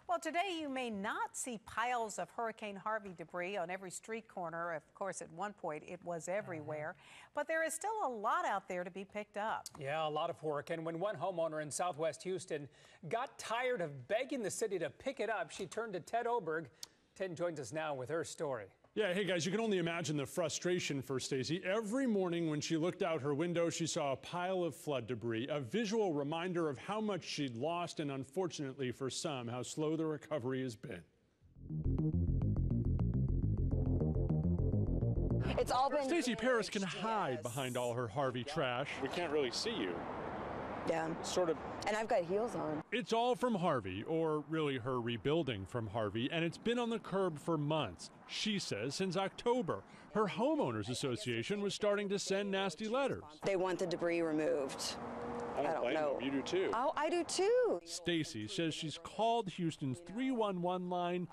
Well, today you may not see piles of Hurricane Harvey debris on every street corner. Of course, at one point it was everywhere, but there is still a lot out there to be picked up. Yeah, a lot of work. And when one homeowner in Southwest Houston got tired of begging the city to pick it up, she turned to Ted Oberg. Ted joins us now with her story. Yeah, hey guys, you can only imagine the frustration for Stacey. Every morning when she looked out her window, she saw a pile of flood debris, a visual reminder of how much she'd lost and, unfortunately for some, how slow the recovery has been. It's all been Stacey Paris can hide behind all her Harvey trash. We can't really see you. Yeah. Sort of. And I've got heels on. It's all from Harvey, or really her rebuilding from Harvey, and it's been on the curb for months. She says since October. Her homeowners association was starting to send nasty letters. They want the debris removed. I don't know. You do too. Oh, I do too. Stacey says she's called Houston's 311 line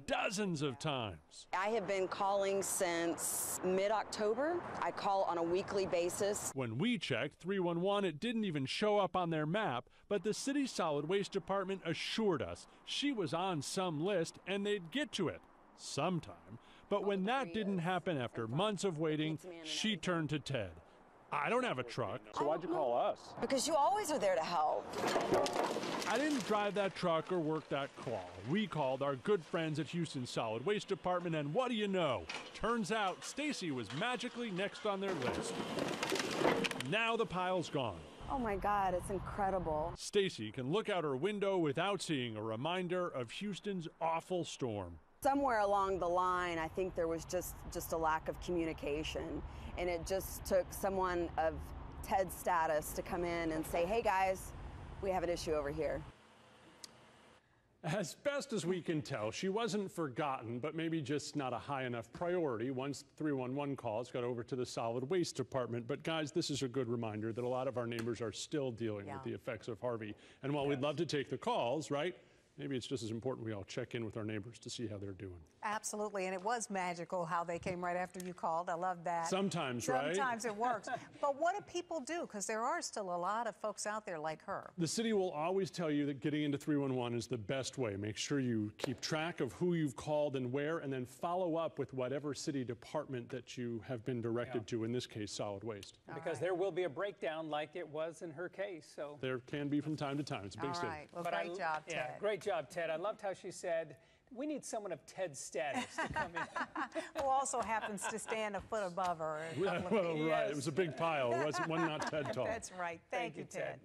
dozens of times. I have been calling since mid-October. I call on a weekly basis. When we checked 311, it didn't even show up on their map, but the city's solid waste department assured us she was on some list and they'd get to it sometime. But when that didn't happen after months of waiting, she turned to Ted. I don't have a truck. So why'd you call us? Because you always are there to help. I didn't drive that truck or work that call. We called our good friends at Houston's Solid Waste Department, and what do you know? Turns out Stacey was magically next on their list. Now the pile's gone. Oh my God, it's incredible. Stacey can look out her window without seeing a reminder of Houston's awful storm. Somewhere along the line, I think there was just a lack of communication, and it just took someone of Ted's status to come in and say, hey guys, we have an issue over here. As best as we can tell, she wasn't forgotten, but maybe just not a high enough priority once 311 calls got over to the solid waste department. But guys, this is a good reminder that a lot of our neighbors are still dealing with the effects of Harvey. And while we'd love to take the calls, right? Maybe it's just as important we all check in with our neighbors to see how they're doing. Absolutely, and it was magical how they came right after you called. I love that. Sometimes, right? Sometimes it works. But what do people do? Because there are still a lot of folks out there like her. The city will always tell you that getting into 311 is the best way. Make sure you keep track of who you've called and where, and then follow up with whatever city department that you have been directed to, in this case, solid waste. Because there will be a breakdown like it was in her case. So there can be from time to time. It's a big city. All right. Well, great job, Ted. Yeah, great job, Ted. I loved how she said, we need someone of Ted's status to come in. Who also happens to stand a foot above her. Well, right. It was a big pile. It wasn't one not Ted tall. That's right. Thank you, Ted.